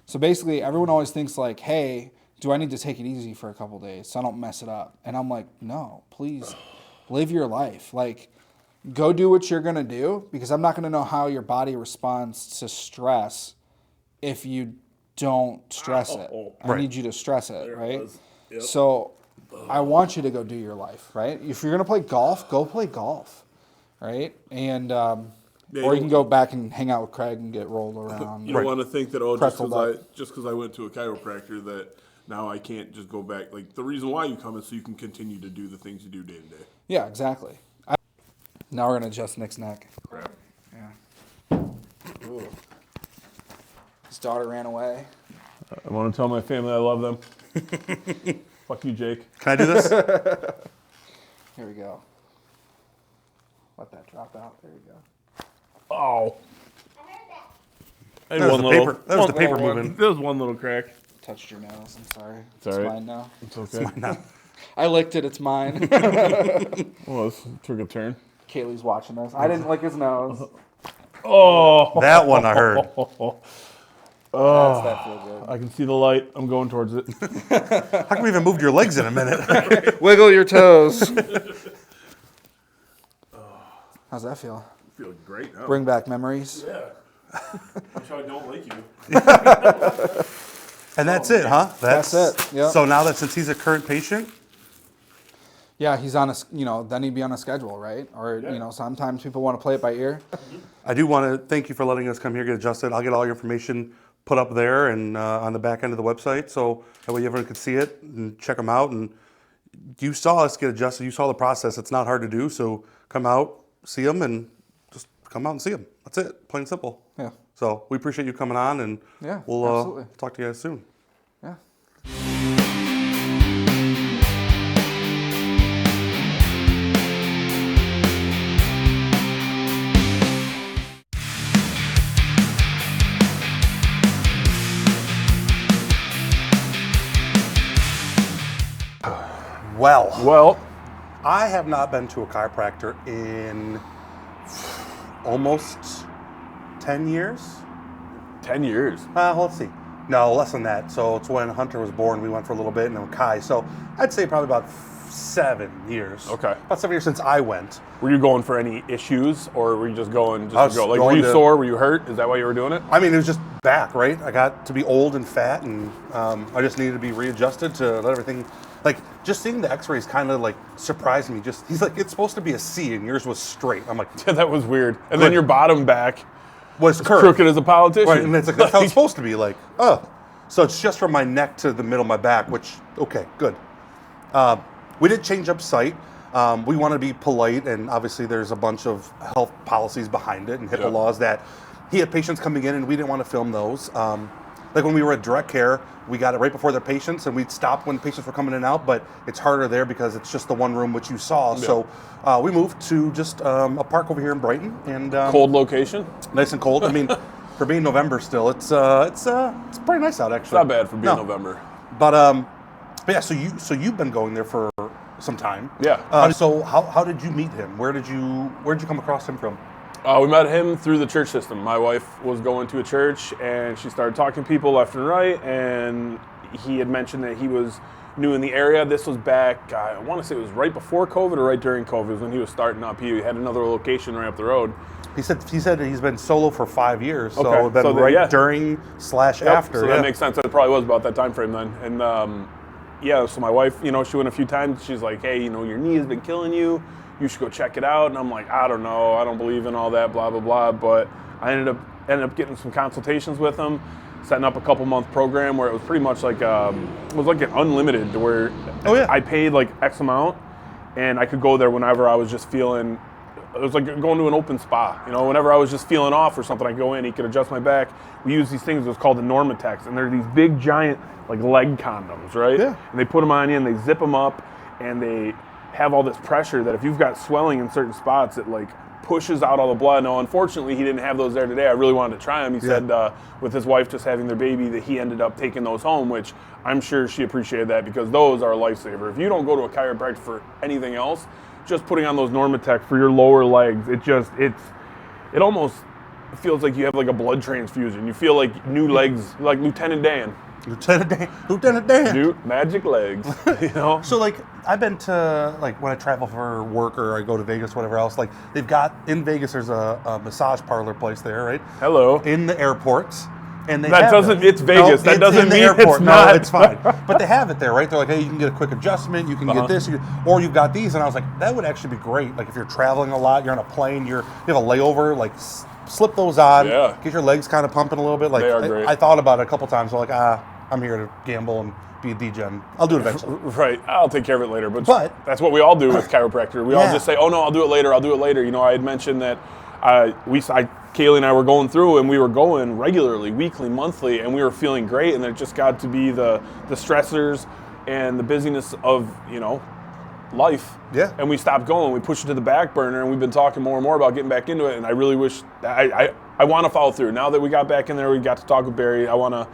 So basically, everyone always thinks like, hey, do I need to take it easy for a couple days so I don't mess it up? And I'm like, no, please live your life. Like, go do what you're going to do, because I'm not going to know how your body responds to stress if you don't stress it. I Right. need you to stress it, There it right? was. Yep. So I want you to go do your life, right? If you're going to play golf, go play golf, right? And you or you don't- can go back and hang out with Craig and get rolled around. You don't want to think that Pretzeled just because I went to a chiropractor that now I can't just go back. Like the reason why you come is so you can continue to do the things you do day to day. Yeah, exactly. Now we're going to adjust Nick's neck. Crap. Yeah. Ooh. His daughter ran away. I want to tell my family I love them. Fuck you, Jake. Can I do this? Here we go. Let that drop out. There we go. Oh. I heard that. Hey, That was the paper. That was the paper one. moving. There was one little crack. Touched your nose. I'm sorry. It's all right. mine now. It's okay. I licked it. It's mine. Well, this took a turn. Kaylee's watching this. I didn't lick his nose. Oh. That one I heard. That's that feel good. I can see the light. I'm going towards it. How come we even moved your legs in a minute? Wiggle your toes. How's that feel? Feel great now. Bring back memories. Yeah. That's how I don't like you. And that's it, huh? That's it, yep. So now that since he's a current patient, Yeah, he's on a, then he'd be on a schedule, right? Or, sometimes people want to play it by ear. I do want to thank you for letting us come here, get adjusted. I'll get all your information put up there and on the back end of the website, so that way everyone can see it and check them out. And you saw us get adjusted. You saw the process. It's not hard to do. So come out, see them, and just come out and see them. That's it. Plain and simple. Yeah. So we appreciate you coming on, and Yeah, we'll absolutely. talk to you guys soon. Yeah. Well, I have not been to a chiropractor in almost 10 years. 10 years. Let's see. No, less than that. So it's when Hunter was born, we went for a little bit, and then Kai. So I'd say probably about 7 years. Okay. About 7 years since I went. Were you going for any issues, or were you just going I to was go? Like, were going you to- sore? Were you hurt? Is that why you were doing it? I mean, it was just back, right? I got to be old and fat, and I just needed to be readjusted to let everything. Like, just seeing the x-rays kind of like surprised me. He's like, it's supposed to be a C, and yours was straight. I'm like, Yeah, that was weird. And then your bottom back was curved. crooked as a politician. Right, and it's like, that's how it's supposed to be. Like, oh. So it's just from my neck to the middle of my back, which, okay, good. We did change up site. We want to be polite, and obviously there's a bunch of health policies behind it and HIPAA Yep. laws that he had patients coming in, and we didn't want to film those. Like when we were at direct care, we got it right before their patients, and we'd stop when patients were coming in and out, but it's harder there because it's just the one room which you saw. Yeah. So we moved to just a park over here in Brighton, and Cold location. nice and cold. I mean, for being November still, it's pretty nice out actually. It's not bad for being No. November. But But yeah, so you've been going there for some time. Yeah. So how did you meet him? Where'd you come across him from? We met him through the church system. My wife was going to a church, and she started talking to people left and right, and he had mentioned that he was new in the area. This was back, I want to say it was right before COVID or right during COVID, was when he was starting up. He had another location right up the road. He said he's been solo for 5 years, so Okay. it's been So then, right yeah. during / after. So that makes sense. That probably was about that time frame then. And so my wife, she went a few times. She's like, hey, your knee has been killing you. You should go check it out. And I'm like, I don't know. I don't believe in all that, blah, blah, blah. But I ended up getting some consultations with him, setting up a couple-month program where it was pretty much like, it was like an unlimited, to where I paid like X amount, and I could go there whenever I was just feeling, it was like going to an open spa. Whenever I was just feeling off or something, I go in, he could adjust my back. We use these things, it was called the Normatex, and they're these big, giant, like leg condoms, right? Yeah. And they put them on you, and they zip them up, and they have all this pressure that if you've got swelling in certain spots, it like pushes out all the blood. Now, unfortunately, he didn't have those there today. I really wanted to try them. He said with his wife just having their baby that he ended up taking those home, which I'm sure she appreciated that, because those are a lifesaver. If you don't go to a chiropractor for anything else, just putting on those Normatec for your lower legs, it almost feels like you have like a blood transfusion. You feel like new legs, like Lieutenant Dan. Lieutenant Dan. New magic legs, So like I've been to, like, when I travel for work or I go to Vegas, whatever else, like they've got in Vegas, there's a massage parlor place there, right? Hello. In the airports. And they That have doesn't- it. it's Vegas. That it's doesn't in the mean it's airport. not. No, it's fine. But they have it there, right? They're like, hey, you can get a quick adjustment, you can get this, or you've got these. And I was like, that would actually be great. Like if you're traveling a lot, you're on a plane, you have a layover, like slip those on, get your legs kind of pumping a little bit. Like They are great. I thought about it a couple times. I'm like, I'm here to gamble and be a DJ. I'll do it eventually. Right, I'll take care of it later. But that's what we all do with chiropractor. We all just say, oh no, I'll do it later, I had mentioned that Kaylee and I were going through, and we were going regularly, weekly, monthly, and we were feeling great, and it just got to be the stressors and the busyness of, life. Yeah. And we stopped going. We pushed it to the back burner, and we've been talking more and more about getting back into it, and I really wish, I want to follow through. Now that we got back in there, we got to talk with Barry, I want to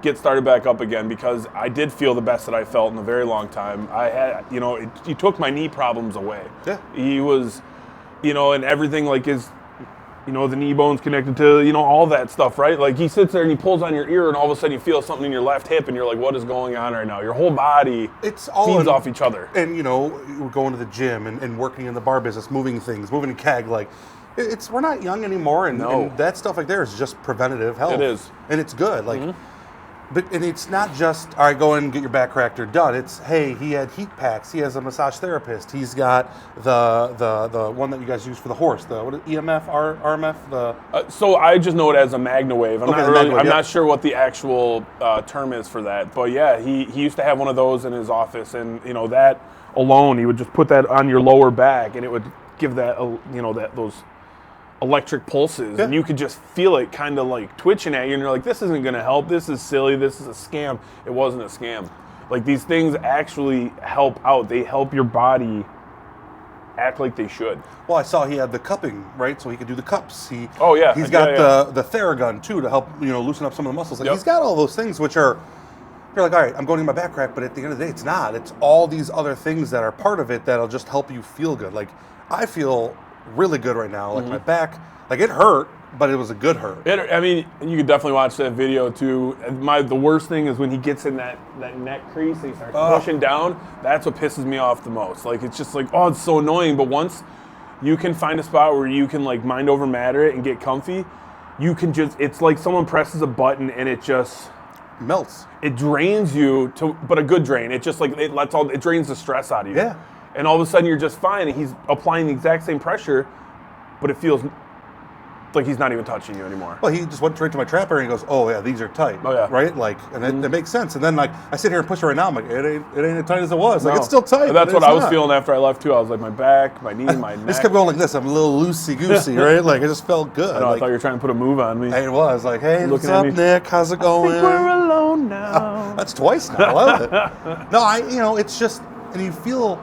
get started back up again, because I did feel the best that I felt in a very long time. I had, he took my knee problems away. Yeah. He was, and everything like is, the knee bone's connected to, all that stuff, right? Like he sits there and he pulls on your ear, and all of a sudden you feel something in your left hip, and you're like, what is going on right now? Your whole body feeds off each other. And, we're going to the gym and working in the bar business, moving things, moving a keg, like, we're not young anymore, and that stuff like there is just preventative health. It is. And it's good. Like, and it's not just, all right, go in and get your back cracked or done. It's, hey, he had heat packs. He has a massage therapist. He's got the one that you guys use for the horse, the what is EMF, RMF? So I just know it as a MagnaWave. I'm not sure what the actual term is for that. But yeah, he used to have one of those in his office, and that alone, he would just put that on your lower back, and it would give that those electric pulses, and you could just feel it kind of like twitching at you, and you're like, this isn't going to help, this is silly, this is a scam. It wasn't a scam. Like, these things actually help out. They help your body act like they should. Well, I saw he had the cupping, right? So he could do the cups. He's Yeah. got the Theragun too to help loosen up some of the muscles. Like he's got all those things, which are, you're like, all right, I'm going to my back crack, but at the end of the day, it's not. It's all these other things that are part of it that'll just help you feel good. Like, I feel really good right now. Like my back, like it hurt, but it was a good hurt. You could definitely watch that video too. The worst thing is when he gets in that neck crease and he starts pushing down. That's what pisses me off the most. Like, it's just like, oh, it's so annoying. But once you can find a spot where you can like mind over matter it and get comfy, you can just, it's like someone presses a button and it just melts. It drains you but a good drain. It just like, it drains the stress out of you. Yeah. And all of a sudden you're just fine, and he's applying the exact same pressure, but it feels like he's not even touching you anymore. Well, he just went straight to my trap area and goes, oh yeah, these are tight. Oh yeah. Right? Like, and that makes sense. And then like, I sit here and push it right now, I'm like, it ain't as tight as it was. Like, it's still tight. That's what I was feeling after I left too. I was like, my back, my knee, my neck. I just kept going like this. I'm a little loosey-goosey, right? Like, it just felt good. I thought you were trying to put a move on me. It was like, hey, what's Looking at up, me. Nick? How's it going? I think we're alone now. That's twice now. I love it. No, it's just, and you feel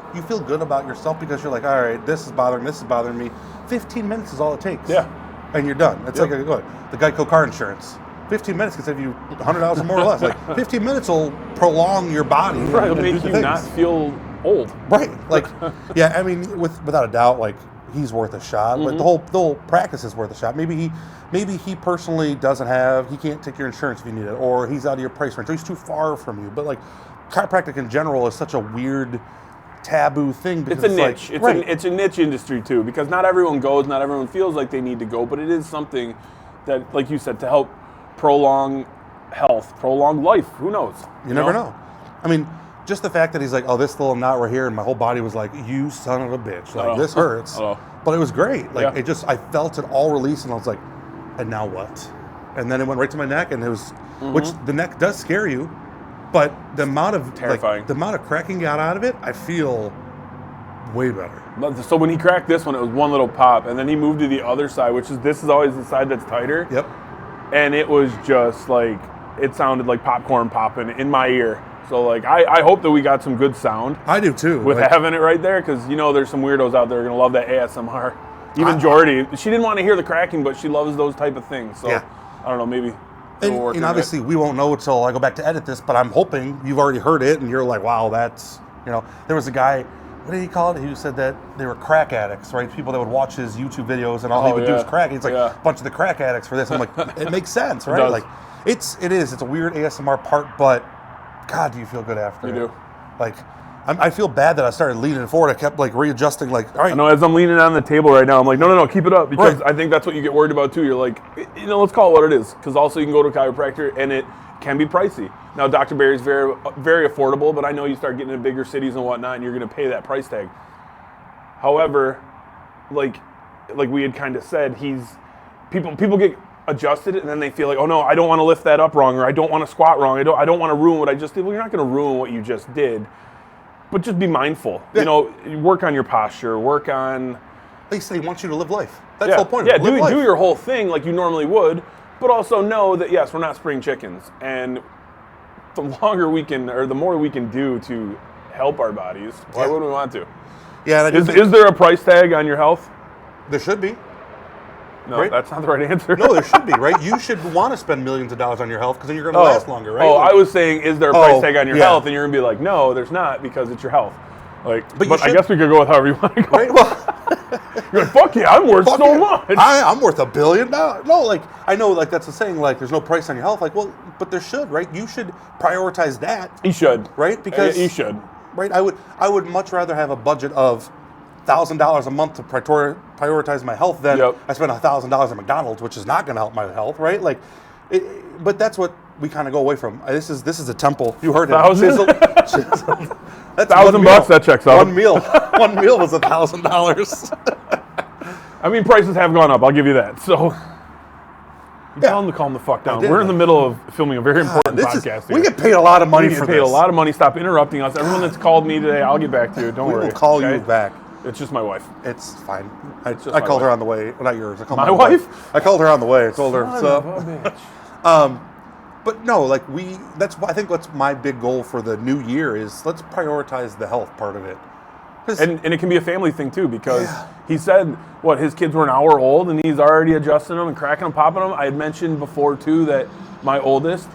good about yourself because you're like, all right, this is bothering me. 15 minutes is all it takes. Yeah. And you're done. It's like the Geico car insurance. 15 minutes can save you $100 more or less. Like 15 minutes will prolong your body. Right, it'll and make do you things. not feel old. Right. Like, yeah, I mean, without a doubt, like, he's worth a shot. Like, the whole practice is worth a shot. Maybe he personally he can't take your insurance if you need it, or he's out of your price range, or he's too far from you. But, like, chiropractic in general is such a weird, taboo thing. Because It's a niche. Like, It's a niche industry, too, because not everyone goes, not everyone feels like they need to go, but it is something that, like you said, to help prolong health, prolong life. Who knows? You never know. I mean, just the fact that he's like, oh, this little knot right here, and my whole body was like, you son of a bitch. Like, this hurts. But it was great. Like, I felt it all release, and I was like, and now what? And then it went right to my neck, and it was, which the neck does scare you, but the amount of, terrifying. The amount of cracking got out of it, I feel way better. So when he cracked this one, it was one little pop, and then he moved to the other side, this is always the side that's tighter. Yep. And it was just like, it sounded like popcorn popping in my ear. So like, I hope that we got some good sound. I do too. With having it right there, because there's some weirdos out there who are going to love that ASMR. Even Jordy, she didn't want to hear the cracking, but she loves those type of things. So I don't know, maybe it'll work. And obviously we won't know until I go back to edit this, but I'm hoping you've already heard it and you're like, wow, that's, there was a guy, what did he call it? He said that they were crack addicts, right? People that would watch his YouTube videos and all he would do is crack. He's like, a bunch of the crack addicts for this. I'm like, it makes sense, right? Like, it's a weird ASMR part, but God, do you feel good after it? You do. Like, I feel bad that I started leaning forward. I kept like readjusting, like, all right. I know, as I'm leaning on the table right now, I'm like, no, keep it up, because I think that's what you get worried about too. You're like, let's call it what it is, because also you can go to a chiropractor and it can be pricey. Now, Dr. Berry's very, very affordable, but I know you start getting into bigger cities and whatnot, and you're going to pay that price tag. However, like we had kind of said, people get adjusted and then they feel like, oh no, I don't want to lift that up wrong, or I don't want to squat wrong, I don't want to ruin what I just did. Well, you're not going to ruin what you just did, but just be mindful. Yeah. Work on your posture, work on. They say he wants you to live life. That's the whole point. Yeah, do your whole thing like you normally would, but also know that yes, we're not spring chickens, and the longer we can, or the more we can do to help our bodies, why wouldn't we want to? Yeah. Is there a price tag on your health? There should be. No, right? That's not the right answer. No, there should be, right? You should want to spend millions of dollars on your health because then you're going to last longer, right? Oh, I was saying, is there a price tag on your health? And you're going to be like, no, there's not, because it's your health. Like, but I guess we could go with however you want to go. Right? Well, you're like, fuck yeah, I'm worth so much. I'm worth $1 billion. No, like, I know, like, that's the saying, like, there's no price on your health. Like, well, but there should, right? You should prioritize that. You should. Right? Because you should. Right? I would much rather have a budget of $1,000 a month to prioritize my health than I spend $1,000 at McDonald's, which is not going to help my health, right? Like, but that's what we kind of go away from. This is a temple. You heard it. $1,000? That's $1,000. That checks out. One meal was $1,000. I mean, prices have gone up. I'll give you that. So. Tell them to calm the fuck down. We're in the middle of filming a very important podcast here. We get paid a lot of money for this. We get paid a lot of money. Stop interrupting us. Everyone that's called me today, I'll get back to you. Don't worry. We'll call you back. It's just my wife. It's fine. I called her on the way. Well, not yours. I called my wife? I called her on the way. I told her. Bitch. But no, like I think that's my big goal for the new year is let's prioritize the health part of it. And it can be a family thing too, because he said, his kids were an hour old and he's already adjusting them and cracking them, popping them. I had mentioned before too that my oldest,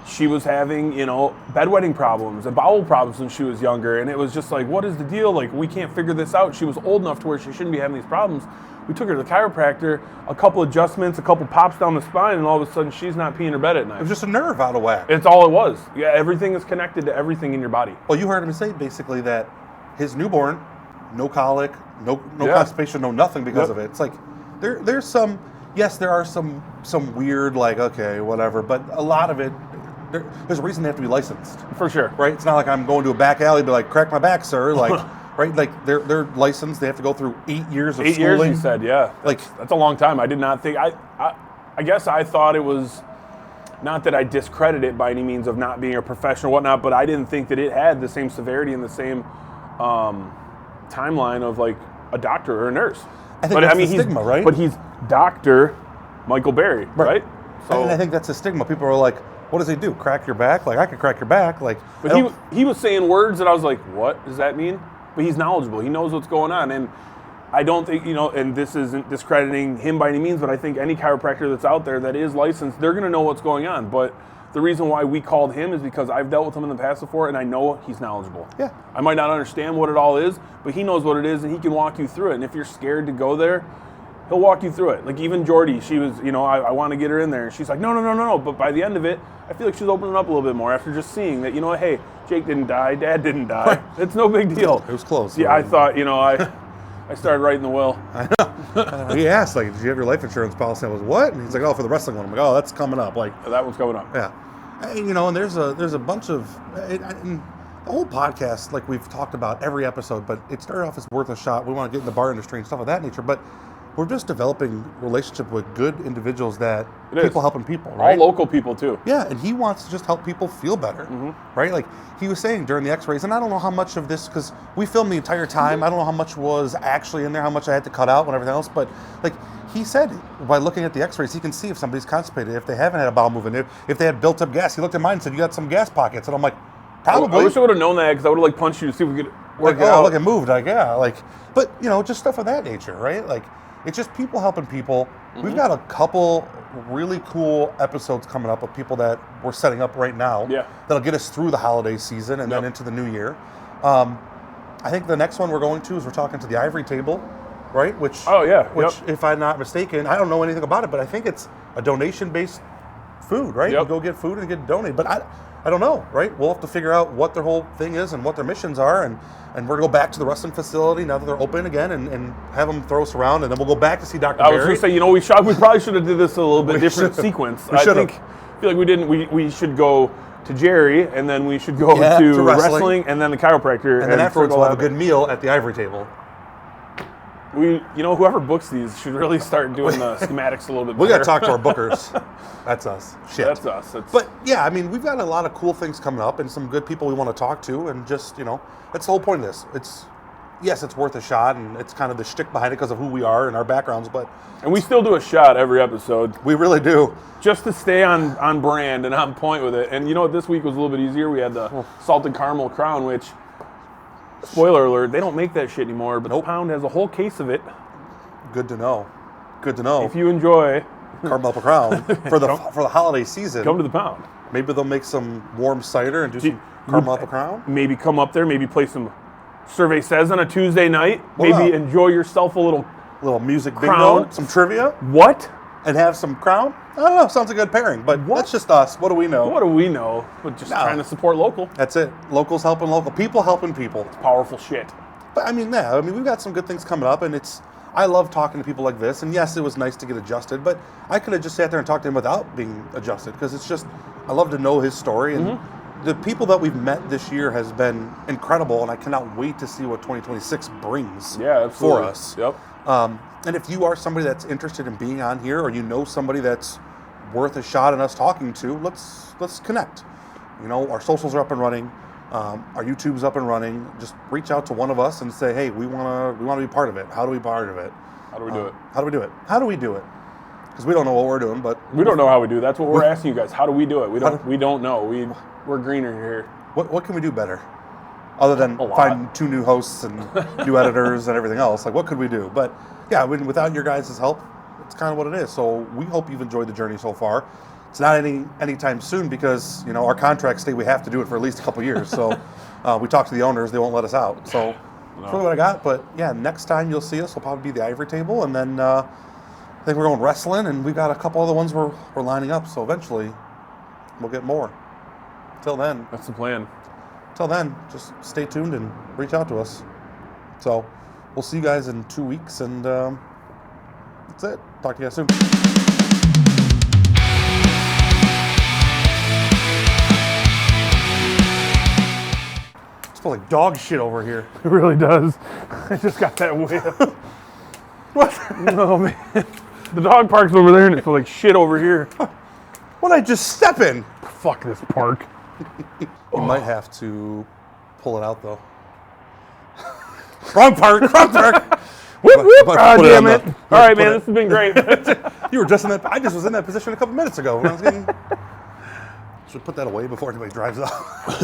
she was having, bedwetting problems and bowel problems when she was younger. And it was just like, what is the deal? Like, we can't figure this out. She was old enough to where she shouldn't be having these problems. We took her to the chiropractor, a couple adjustments, a couple pops down the spine, and all of a sudden she's not peeing her bed at night. It was just a nerve out of whack. It's all it was. Yeah, everything is connected to everything in your body. Well, you heard him say basically that his newborn, no colic, no constipation, no nothing because of it. It's like there's some, there are some weird, like, okay, whatever, but a lot of it, there's a reason they have to be licensed. For sure. Right? It's not like I'm going to a back alley and be like, crack my back, sir. Like, right? Like, they're licensed. They have to go through 8 years of schooling. 8 years, he said, yeah. That's a long time. I did not think, I guess I thought it was, not that I discredit it by any means of not being a professional or whatnot, but I didn't think that it had the same severity and the same timeline of like a doctor or a nurse. I think that's the stigma, right? But he's Dr. Michael Berry, right? So, and I think that's a stigma. People are like, what does he do? Crack your back? Like, I could crack your back. Like, but he was saying words that I was like, what does that mean? But he's knowledgeable. He knows what's going on. And I don't think, and this isn't discrediting him by any means, but I think any chiropractor that's out there that is licensed, they're going to know what's going on. But the reason why we called him is because I've dealt with him in the past before, and I know he's knowledgeable. Yeah. I might not understand what it all is, but he knows what it is, and he can walk you through it. And if you're scared to go there, he'll walk you through it. Like even Jordy, she was, I want to get her in there. And she's like, no. But by the end of it, I feel like she's opening up a little bit more after just seeing that, hey, Jake didn't die, Dad didn't die. It's no big deal. It was close. Yeah, I thought, I started writing the will. I know. He asked, like, did you have your life insurance policy? I was, what? And he's like, oh, for the wrestling one. I'm like, oh, that's coming up. Like, That one's coming up. yeah. And, there's a bunch of, and the whole podcast, like we've talked about every episode, but it started off as worth a shot. We want to get in the bar industry and stuff of that nature, but we're just developing relationship with good individuals that people helping people, right? All local people too. Yeah, and he wants to just help people feel better, right? Like he was saying during the x-rays, and I don't know how much of this, because we filmed the entire time, I don't know how much was actually in there, how much I had to cut out and everything else, but like he said, by looking at the x-rays, he can see if somebody's constipated, if they haven't had a bowel movement, if they had built up gas. He looked at mine and said, you got some gas pockets, and I'm like, probably. I wish I would have known that, because I would have punched you to see if we could work like, it out. Look, it moved, like, yeah, like, but just stuff of that nature, right? Like, it's just people helping people. We've got a couple really cool episodes coming up of people that we're setting up right now. Yeah. That'll get us through the holiday season and then into the new year. I think the next one we're going to is we're talking to the Ivory Table, right? Which, if I'm not mistaken, I don't know anything about it, but I think it's a donation-based food, right? Yep. You go get food and get donated. But I don't know, right? We'll have to figure out what their whole thing is and what their missions are, and we're going to go back to the wrestling facility now that they're open again and have them throw us around, and then we'll go back to see Dr. I Berry. was going to say, we probably should have did this a little bit different sequence. I feel like we didn't. We should go to Jerry, and then we should go to wrestling, and then the chiropractor. And then afterwards we'll have a good meal at the Ivory Table. Whoever books these should really start doing the schematics a little bit better. We got to talk to our bookers. That's us. Shit. That's us. But yeah, I mean, we've got a lot of cool things coming up and some good people we want to talk to, and just, that's the whole point of this. It's worth a shot, and it's kind of the shtick behind it because of who we are and our backgrounds, and we still do a shot every episode. We really do. Just to stay on brand and on point with it. And this week was a little bit easier. We had the salted caramel crown, which, spoiler alert, they don't make that shit anymore, but the Pound has a whole case of it. Good to know. Good to know. If you enjoy caramel apple crown for the holiday season, come to the Pound. Maybe they'll make some warm cider and do some caramel apple crown. Maybe come up there, maybe play some Survey Says on a Tuesday night. Maybe enjoy yourself a little music crown. bingo, some trivia. What? And have some crown? I don't know. Sounds a good pairing, but that's just us. What do we know? What do we know? We're just trying to support local. That's it. Locals helping local. People helping people. It's powerful shit. But we've got some good things coming up, and I love talking to people like this. And yes, it was nice to get adjusted, but I could have just sat there and talked to him without being adjusted, because it's just, I love to know his story. And the people that we've met this year has been incredible, and I cannot wait to see what 2026 brings for us. Yep. And if you are somebody that's interested in being on here, or somebody that's worth a shot in us talking to, let's connect. Our socials are up and running, our YouTube's up and running. Just reach out to one of us and say, hey, we want to be part of it. How do we be part of it? How do we do it? How do we do it? How do we do it? Because we don't know what we're doing, but we don't know how we do. That's what we're asking you guys. How do we do it? We don't know. We're greener here. What can we do better? Other than find 2 new hosts and new editors and everything else. Like, what could we do? But yeah, without your guys' help, it's kind of what it is. So we hope you've enjoyed the journey so far. It's not anytime soon, because our contracts say we have to do it for at least a couple years. So we talked to the owners; they won't let us out. So that's really what I got. But yeah, next time you'll see us will probably be the Ivory Table, and then I think we're going wrestling, and we've got a couple other ones we're lining up. So eventually we'll get more. Till then, that's the plan. Till then, just stay tuned and reach out to us. So we'll see you guys in 2 weeks, and that's it. Talk to you guys soon. It smells like dog shit over here. It really does. I just got that whiff. What? Oh, man. The dog park's over there, and it smells like shit over here. What'd I just step in? Fuck this park. You might have to pull it out, though. Wrong park. Whoop, whoop. God damn it. All right, man, this has been great. You were just in that. I just was in that position a couple minutes ago when I was getting. Should put that away before anybody drives off.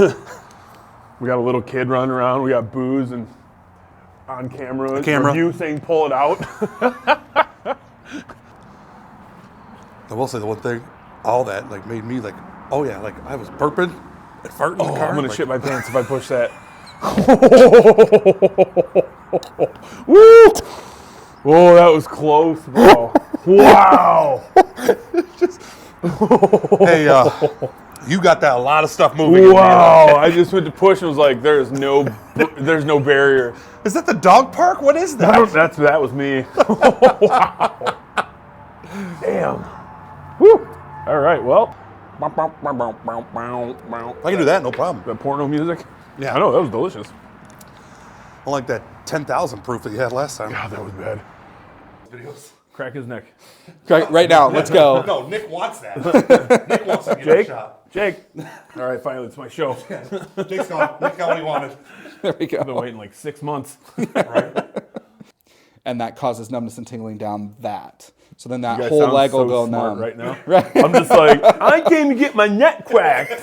We got a little kid running around. We got booze and on camera. Camera. Of you saying pull it out. I will say the one thing, all that like made me like, oh yeah, like I was burping and farting in the car. I'm gonna like, shit my pants if I push that. Woo! Oh, that was close, bro. Wow. Hey, you got that a lot of stuff moving. in Wow. I just went to push and was like, there's no barrier. here. Is that the dog park? What is that? That was me. Wow. Damn. Woo. All right. Well. I can do that, no problem. The porno music. Yeah. I know that was delicious. I like that 10,000 proof that you had last time. God, that was bad. Videos. Crack his neck. Right now, let's go. No, Nick wants that. Nick wants to get a Jake. shot. Jake. All right. Finally, it's my show. Nick's got what he wanted. There we I've been go. waiting like 6 months. Right? And that causes numbness and tingling down that. So then You that guys whole sound leg will so go smart numb. right now. Right. I'm just like, I came to get my neck cracked.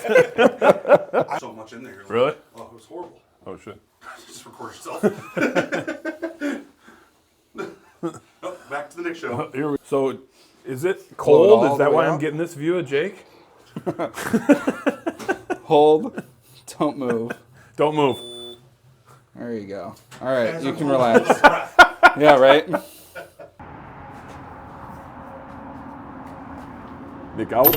So much in there. Really? Oh, it was horrible. Oh shit. Just record yourself. Oh, back to the Nick show. So, is it Blow it cold? all Is the that way why I'm out? getting this view of Jake? Hold. Don't move. Don't move. There you go. All right, you can relax. Yeah, right? Nick out.